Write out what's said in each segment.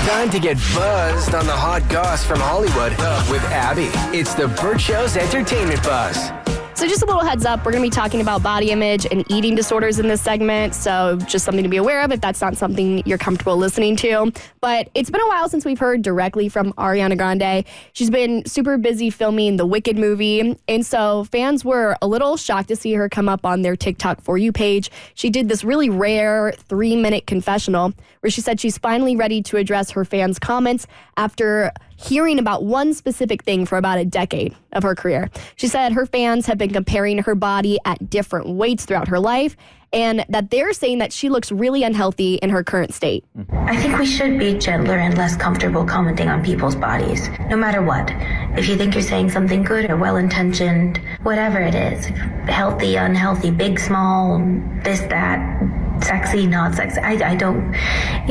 Time to get buzzed on the hot goss from Hollywood with Abby. It's the Bert Show's Entertainment Buzz. So just a little heads up, we're going to be talking about body image and eating disorders in this segment. So just something to be aware of if that's not something you're comfortable listening to. But it's been a while since we've heard directly from Ariana Grande. She's been super busy filming the Wicked movie. And so fans were a little shocked to see her come up on their TikTok For You page. She did this really rare 3-minute confessional where she said she's finally ready to address her fans' comments after hearing about one specific thing for about a decade of her career. She said her fans have been comparing her body at different weights throughout her life and that they're saying that she looks really unhealthy in her current state. I think we should be gentler and less comfortable commenting on people's bodies, no matter what. If you think you're saying something good or well-intentioned, whatever it is, healthy, unhealthy, big, small, this, that, sexy, not sexy,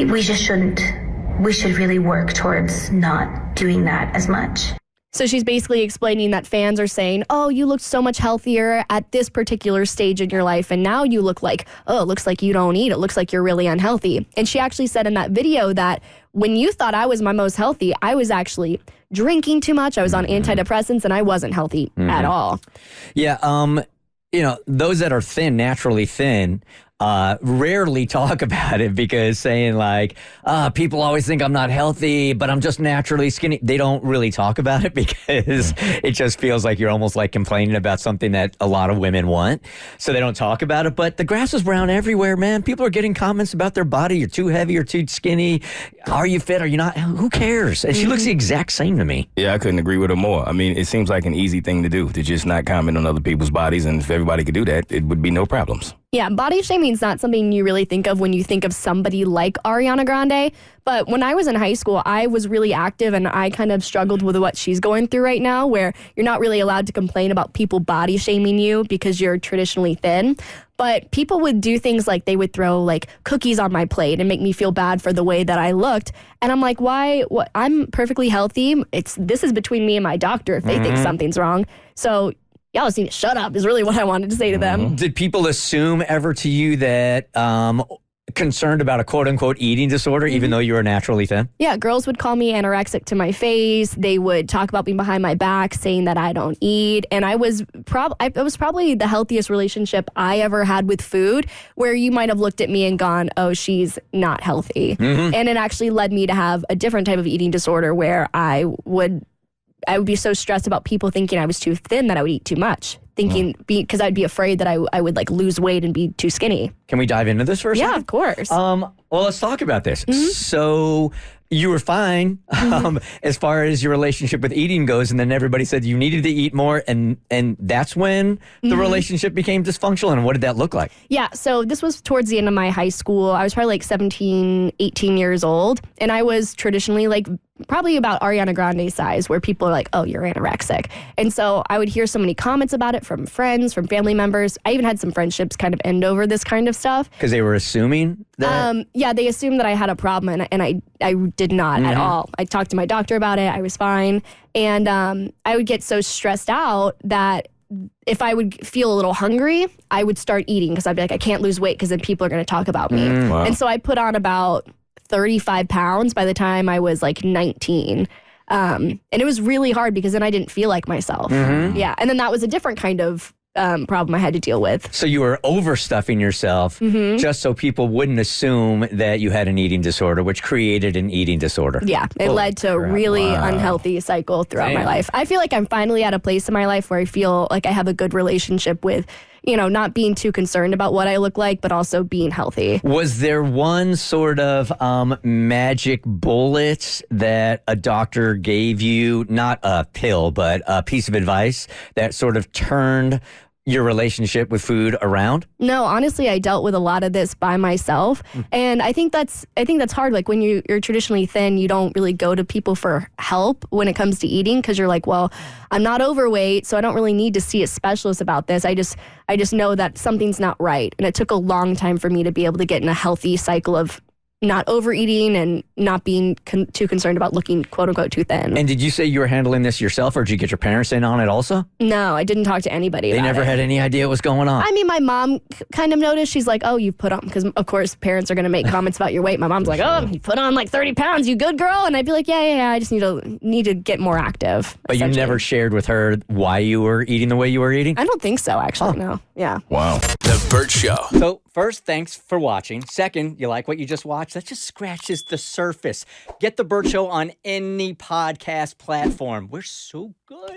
we just shouldn't. We should really work towards not doing that as much. So she's basically explaining that fans are saying, oh, you looked so much healthier at this particular stage in your life. And now you look like, oh, it looks like you don't eat. It looks like you're really unhealthy. And she actually said in that video that when you thought I was my most healthy, I was actually drinking too much. I was on antidepressants and I wasn't healthy at all. Yeah. Those that are thin, naturally thin, rarely talk about it because saying like, people always think I'm not healthy, but I'm just naturally skinny. They don't really talk about it because it just feels like you're almost like complaining about something that a lot of women want. So they don't talk about it. But the grass is brown everywhere, man. People are getting comments about their body. You're too heavy, you're too skinny. Are you fit? Are you not? Who cares? And she looks the exact same to me. Yeah, I couldn't agree with her more. I mean, it seems like an easy thing to do, to just not comment on other people's bodies. And if everybody could do that, it would be no problems. Yeah, body shaming is not something you really think of when you think of somebody like Ariana Grande. But when I was in high school, I was really active and I kind of struggled with what she's going through right now, where you're not really allowed to complain about people body shaming you because you're traditionally thin. But people would do things like they would throw like cookies on my plate and make me feel bad for the way that I looked. And I'm like, why? What? I'm perfectly healthy. This is between me and my doctor if they think something's wrong. So y'all just need to shut up is really what I wanted to say to them. Did people assume ever to you that concerned about a quote-unquote eating disorder, even though you were naturally thin? Yeah, girls would call me anorexic to my face. They would talk about me behind my back, saying that I don't eat. And it was probably the healthiest relationship I ever had with food, where you might have looked at me and gone, oh, she's not healthy. And it actually led me to have a different type of eating disorder where I would be so stressed about people thinking I was too thin that I would eat too much, because I'd be afraid that I would like lose weight and be too skinny. Can we dive into this for a second? Yeah, of course. Well, let's talk about this. So you were fine as far as your relationship with eating goes, and then everybody said you needed to eat more, and that's when the relationship became dysfunctional. And what did that look like? Yeah, so this was towards the end of my high school. I was probably like 17, 18 years old, and I was traditionally like probably about Ariana Grande's size, where people are like, oh, you're anorexic. And so I would hear so many comments about it from friends, from family members. I even had some friendships kind of end over this kind of stuff. Because they were assuming that? Yeah, they assumed that I had a problem, and I did not at all. I talked to my doctor about it. I was fine. And I would get so stressed out that if I would feel a little hungry, I would start eating because I'd be like, I can't lose weight because then people are going to talk about me. Wow. And so I put on about 35 pounds by the time I was like 19. And it was really hard because then I didn't feel like myself. Yeah. And then that was a different kind of problem I had to deal with. So you were overstuffing yourself just so people wouldn't assume that you had an eating disorder, which created an eating disorder. Yeah. It led to a really unhealthy cycle throughout my life. I feel like I'm finally at a place in my life where I feel like I have a good relationship with, not being too concerned about what I look like, but also being healthy. Was there one sort of magic bullet that a doctor gave you, not a pill, but a piece of advice that sort of turned your relationship with food around? No, honestly, I dealt with a lot of this by myself. And I think that's hard. Like when you're traditionally thin, you don't really go to people for help when it comes to eating because you're like, well, I'm not overweight, so I don't really need to see a specialist about this. I just know that something's not right. And it took a long time for me to be able to get in a healthy cycle of not overeating and not being too concerned about looking quote unquote too thin. And did you say you were handling this yourself, or did you get your parents in on it also? No, I didn't talk to anybody They about never it. had any idea what was going on. I mean, my mom kind of noticed. She's like, oh, you put on, because of course parents are going to make comments about your weight. My mom's like, oh, you put on like 30 pounds, you good girl? And I'd be like, yeah, I just need to get more active. But you never shared with her why you were eating the way you were eating? I don't think so, actually, no. Yeah. Wow. The Bert Show. So, first, thanks for watching. Second, you like what you just watched? That just scratches the surface. Get The Bert Show on any podcast platform. We're so good.